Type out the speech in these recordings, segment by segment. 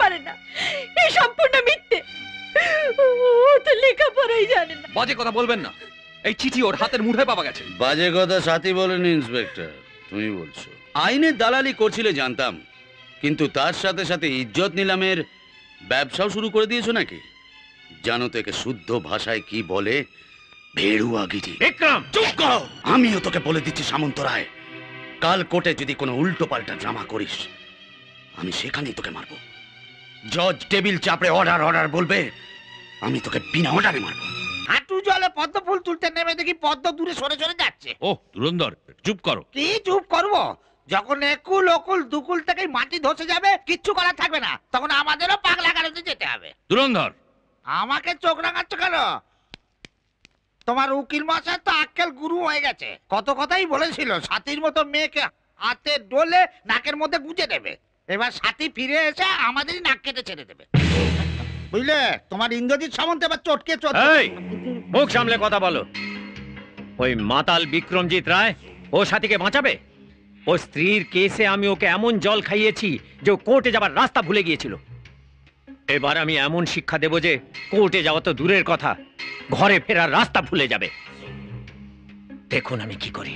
পারে না, এই সম্পূর্ণ মিথ্যে। ও তো লেখাপড়াই জানে না। বাজে কথা বলবেন না, এই চিঠি ওর হাতের মুঠোয় পাওয়া গেছে। বাজে কথা সাথী বলেনি ইন্সপেক্টর, তুমি বলছো। আইনের দালালি করছিলে জানতাম, কিন্তু তার সাথে সাথে ইজ্জত নিলামের ব্যবসাও শুরু করে দিয়েছো নাকি? জানো তো একে শুদ্ধ ভাষায় কি বলে? ভেড়ুয়াগিরি। বিক্রম চুপ করো! আমিও তোকে বলে দিচ্ছি সামন্ত রায়, কাল কোর্টে যদি কোনো উল্টো পাল্টা ড্রামা করিস, আমি সেখানেই তোকে মারবো। জজ টেবিল চাপড়ে অর্ডার অর্ডার বলবে, আমি তোকে বিনা অর্ডারে মারবো। হাঁটু জলে পদ্ম ফুল তুলতে নেমে দেখি পদ্ম দূরে সরে সরে যাচ্ছে। ও ধুরন্ধর, চুপ করো। কি চুপ করবো? যখন একুল ওকুল দুকুল থেকে মাটি ধসে যাবে, কিচ্ছু করার থাকবে না, তখন আমাদেরও পাগলা গাড়িতে যেতে হবে। ধুরন্ধর, আমাকে চোখ রাঙাচ্ছ কেন? তোমার উকিল মশাই তো আক্কেল গুরু হয়ে গেছে। কত কথাই বলেছিল সাথীর মতো মেয়েকে হাতে ডোলে নাকের মধ্যে গুঁজে দেবে। এবার সাথী ফিরে এসে আমাদেরই নাক কেটে ছেড়ে দেবে, বুঝলে? তোমার ইন্দ্রজিৎ সামন্ত এবার চটকে এই, মুখ সামলে কথা বলো। ওই মাতাল বিক্রমজিৎ রায় ও সাথীকে বাঁচাবে? ও স্ত্রীর কেসে আমি ওকে এমন জল খাইয়েছি যে ও কোর্টে যাবার রাস্তা ভুলে গিয়েছিল। এবার আমি এমন শিক্ষা দেব যে কোর্টে যাওয়া তো দূরের কথা, ঘরে ফেরার রাস্তা ভুলে যাবে। দেখুন আমি কি করি।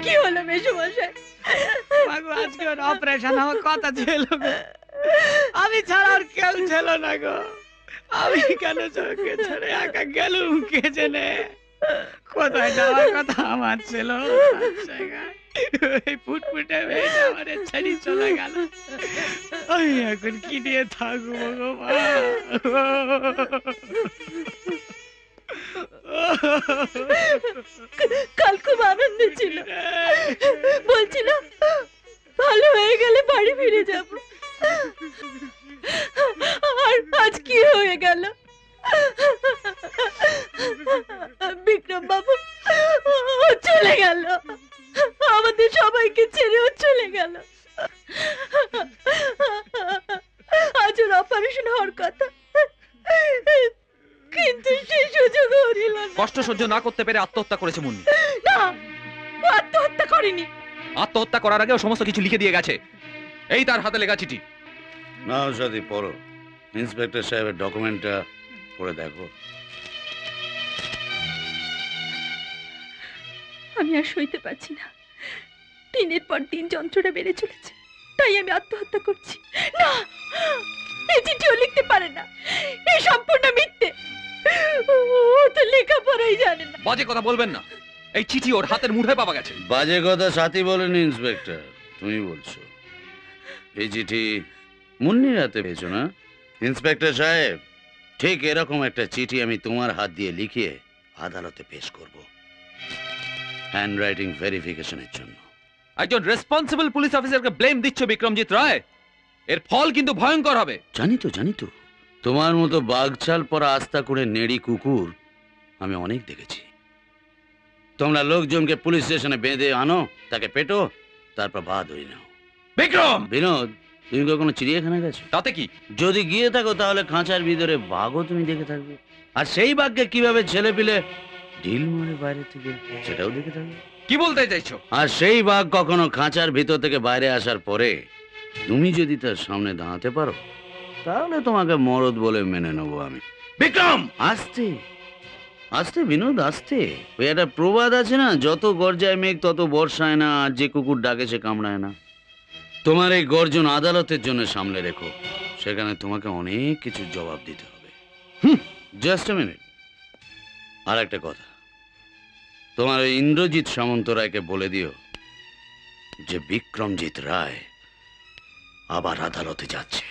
কি হলো মেসোমশাই? আজকে ওর অপারেশন হওয়ার কথা ছিল, আমি ছাড়া আর কেউ ছিল না গো। আমি কেন চোখে ছেড়ে একা গেলুম কে জানে? কোথায় যাওয়ার কথা আমার ছিল, ফুটফুটে মেয়েটা আমার ছেড়ে চলে গেল। আমি এখন কি দিয়ে থাকবো গো মা? কাল খুব আনন্দ ছিল, বলছিল ভালো হয়ে গেলে বাড়ি ফিরে যাব। আর আজ কি হয়ে গেল? বিক্রম বাবু চলে গেল, আমাদের সবাইকে ছেড়ে ও চলে গেল। আজ ওর অপারেশন হওয়ার কথা, কিন্তু সেই সুযোগ হরিল না। কষ্ট সহ্য না করতে পেরে আত্মহত্যা করেছে মুন্নি। না, ও আত্মহত্যা করেনি। আত্মহত্যা করার আগেও সমস্ত কিছু লিখে দিয়ে গেছে, এই তার হাতে লেখা চিঠি। নাও সাথী পড়ো, ইন্সপেক্টর সাহেবের ডকুমেন্টটা পড়ে দেখো। আমি আর সইতে পারছি না, দিনের পর দিন যন্ত্রণা বেড়ে চলেছে, তাই আমি আত্মহত্যা করছি। না, এই চিঠিও লিখতে পারে না, এই সম্পূর্ণ মিথ্যে। ও তো লেখাপড়াই জানে না। বাজে কথা বলবেন না, এই চিঠি ওর হাতের মুঠোয় পাওয়া গেছে। বাজে কথা সাথী বলেনি ইন্সপেক্টর, তুমি বলছো। এই চিঠি মুন্নির হাতে পেয়েছো না? ইন্সপেক্টর সাহেব, ঠিক এরকম একটা চিঠি আমি তোমার হাত দিয়ে লিখিয়ে আদালতে পেশ করব, হ্যান্ড রাইটিং ভেরিফিকেশনের জন্য। একজন রেসপন্সিবল পুলিশ অফিসারকে ব্লেম দিচ্ছ বিক্রমজিৎ রায়, এর ফল কিন্তু ভয়ঙ্কর হবে। জানি তো, তোমার মতো বাঘছাল পরা আস্থা করে নেড়ি কুকুর আমি অনেক দেখেছি। তোমরা লোকজনকে পুলিশ স্টেশনে বেঁধে আনো, তাকে পেটো, তারপর বাদ হয়ে নাও। বিক্রম! বিনোদ, তুমি কখনো চিড়িয়াখানা গেছো? তাতে কি? যদি গিয়ে থাকো তাহলে খাঁচার ভিতরে বাঘও তুমি দেখে থাকবে, আর সেই বাঘকে কিভাবে ছেলে পিলে ঢিল মারে বাইরে থেকে সেটাও দেখে থাকবে। কি বলতে চাইছো? আর সেই বাঘ কখনো খাঁচার ভিতর থেকে বাইরে আসার পরে তুমি যদি তার সামনে দাঁড়াতে পারো, তাহলে তোমাকে মরদ বলে মেনে নেবো আমি। বিক্রম! আস্তে আস্তে বিনোদ, আস্তে। ওই একটা প্রবাদ আছে না, যত গর্জায় মেঘ তত বর্ষায় না, আর যে কুকুর ডাকে সে কামড়ায় না। তোমার এই গর্জন আদালতের জন্য সামলে রেখো, সেখানে তোমাকে অনেক কিছু জবাব দিতে হবে। জাস্ট এ মিনিট, আর একটা কথা, তোমার ওই ইন্দ্রজিৎ সামন্ত রায়কে বলে দিও যে বিক্রমজিৎ রায় আবার আদালতে যাচ্ছে।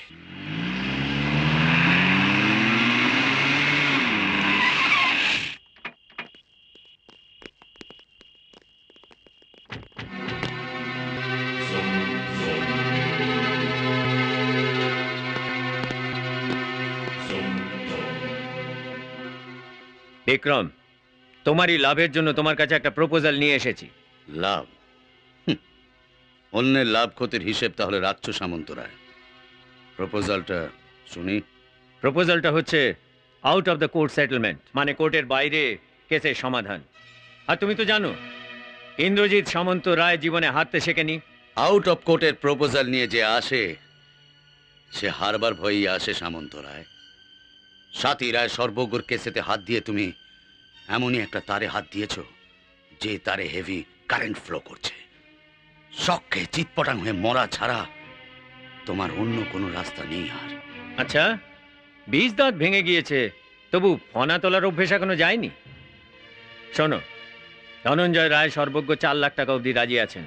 বিক্রম, তোমারই লাভের জন্য তোমার কাছে একটা প্রপোজাল নিয়ে এসেছি। লাভ? অন্যের লাভ ক্ষতির হিসেব তাহলে রাখছো সামন্ত রায়। প্রপোজালটা শুনি। প্রপোজালটা হচ্ছে out of the court settlement, মানে কোর্টের বাইরে কেসের সমাধান। আর তুমি তো জানো ইন্দ্রজিৎ সামন্ত রায় জীবনে হারতে শেখেনি। আউট অফ কোর্টের প্রপোজাল নিয়ে যে আসে সে হারবার ভয়ই আসে সামন্ত রায়। স্বাতী রায় সর্বজ্ঞর কেসেতে হাত দিয়ে তুমি এমনই একটা তারে হাত দিয়েছ যে তারে হেভি কারেন্ট ফ্লো করছে। শখে চিৎপটাং হয়ে মরা ছাড়া তোমার অন্য কোনো রাস্তা নেই আর। আচ্ছা, 20 দাঁত ভেঙে গিয়েছে, তবু ফনা তোলার অভ্যেস এখনো যায়নি। শোনো, ধনঞ্জয় রায় সর্বজ্ঞ 4 লাখ টাকা অবধি রাজি আছেন।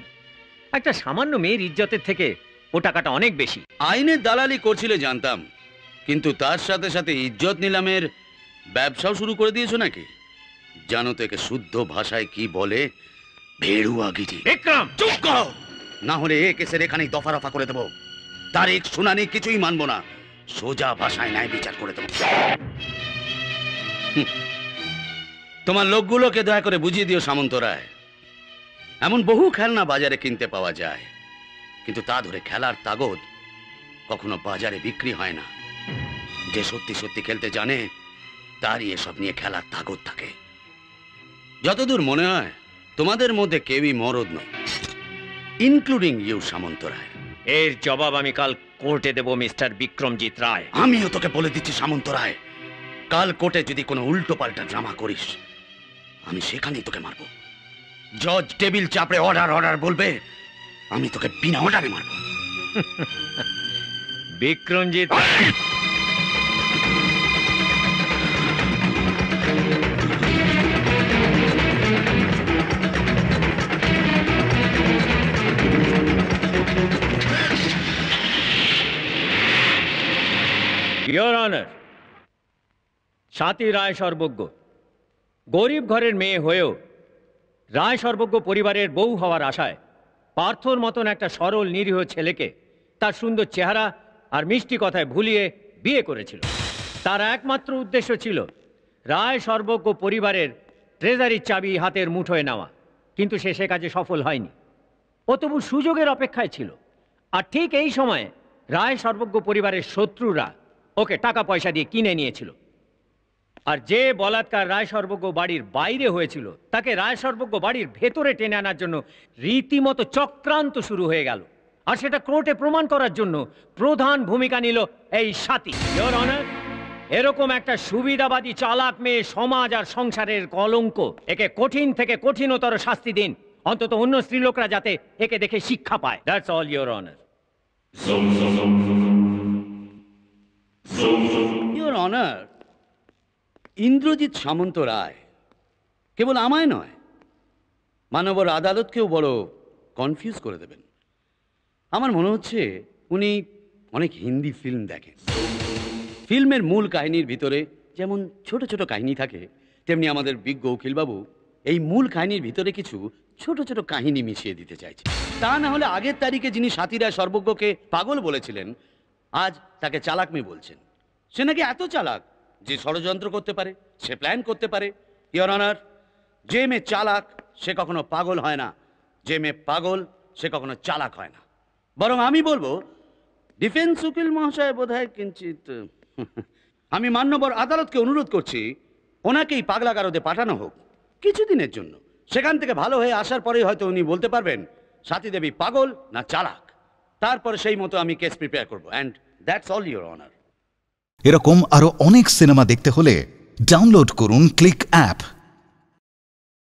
একটা সামান্য মেয়ের ইজ্জতের থেকে ও টাকাটা অনেক বেশি। আইনের দালালি করছিলে জানতাম, কিন্তু তার সাথে সাথে ইজ্জত নিলামের ব্যবসাও শুরু করে দিয়েছো নাকি? জানো তো একে শুদ্ধ ভাষায় কি বলে? ভেড়ুয়াগিরি। বিক্রম, চুপ করো, না হলে এ কেসের এখানেই দফা রফা করে দেবো। তারিখ শুনানি কিছুই মানবো না, সোজা ভাষায় ন্যায় বিচার করে দেবো। তোমার লোকগুলোকে দয়া করে বুঝিয়ে দিও সামন্ত রায়, এমন বহু খেলনা বাজারে কিনতে পাওয়া যায়, কিন্তু তা ধরে খেলার তাগদ কখনো বাজারে বিক্রি হয় না। যে সত্যি সত্যি খেলতে জানে তারই এসব নিয়ে খেলার তাগদ থাকে। যতদূর মনে হয় তোমাদের মধ্যে কেউই মরদ নয়, ইনক্লুডিং ইউ সামন্ত রায়। এর জবাব আমি কাল কোর্টে দেব মিস্টার বিক্রমজিৎ রায়। আমিও তোকে বলে দিচ্ছি সামন্ত রায়, কাল কোর্টে যদি কোনো উল্টো পাল্টা ড্রামা করিস আমি সেখানেই তোকে মারবো। জজ টেবিল চাপড়ে অর্ডার অর্ডার বলবে, আমি তোকে বিনা অর্ডারে মারবো। বিক্রমজিৎ ইয়োর অনার, স্বাতী রায় সর্বজ্ঞ গরিব ঘরের মেয়ে হয়েও রায় সর্বজ্ঞ পরিবারের বউ হওয়ার আশায় পার্থর মতন একটা সরল নিরীহ ছেলেকে তার সুন্দর চেহারা আর মিষ্টি কথায় ভুলিয়ে বিয়ে করেছিল। তার একমাত্র উদ্দেশ্য ছিল রায় সর্বজ্ঞ পরিবারের ট্রেজারির চাবি হাতের মুঠোয় নেওয়া, কিন্তু সে কাজে সফল হয়নি। ও তবু সুযোগের অপেক্ষায় ছিল। আর ঠিক এই সময়ে রায় সর্বজ্ঞ পরিবারের শত্রুরা ওকে টাকা পয়সা দিয়ে কিনে নিয়েছিল। আর যে বলাৎকার রায় সর্বজ্ঞ বাড়ির বাইরে হয়েছিল তাকে রায় সর্বজ্ঞ বাড়ির ভেতরে টেনে আনার জন্য রীতিমতো চক্রান্ত শুরু হয়ে গেল। আর সেটা কোর্টে প্রমাণ করার জন্য প্রধান ভূমিকা নিল এই স্বাতী। ইয়োর অনার, এরকম একটা সুবিধাবাদী চালাক মেয়ে সমাজ আর সংসারের কলঙ্ক। একে কঠিন থেকে কঠিনতর শাস্তি দিন, অন্তত অন্য স্ত্রীলোকরা যাতে একে দেখে শিক্ষা পায়। That's all your honour. Your honour, Indrajit Samanta Ray কেবল আমায় নয়, মানবর আদালতকেও বড় কনফিউজ করে দেবেন। আমার মনে হচ্ছে উনি অনেক হিন্দি ফিল্ম দেখেন। ফিল্মের মূল কাহিনীর ভিতরে যেমন ছোট ছোট কাহিনী থাকে, তেমনি আমাদের বিজ্ঞ উকিলবাবু এই মূল কাহিনীর ভিতরে কিছু ছোট ছোট কাহিনী মিশিয়ে দিতে চাইছে। তা না হলে আগের তারিখে যিনি স্বাতী রায় সর্বজ্ঞকে পাগল বলেছিলেন আজ তাকে চালাক মেয়ে বলছেন। সে নাকি এত চালাক যে ষড়যন্ত্র করতে পারে, সে প্ল্যান করতে পারে। ইয়োর অনার, যে মেয়ে চালাক সে কখনো পাগল হয় না, যে মেয়ে পাগল সে কখনো চালাক হয় না। বরং আমি বলবো ডিফেন্স উকিল মহাশয় বোধহয় কিঞ্চিত আমি মান্যবর আদালতকে অনুরোধ করছি ওনাকেই পাগলাগারদে পাঠানো হোক কিছুদিনের জন্য। সেখান থেকে ভালো হয়ে আসার পরেই হয়তো উনি বলতে পারবেন স্বাতী দেবী পাগল না চালাক। তারপর সেই মতো আমি কেস প্রিপেয়ার করবো। And that's all your honour. এরকম আরো অনেক সিনেমা দেখতে হলে ডাউনলোড করুন ক্লিক অ্যাপ।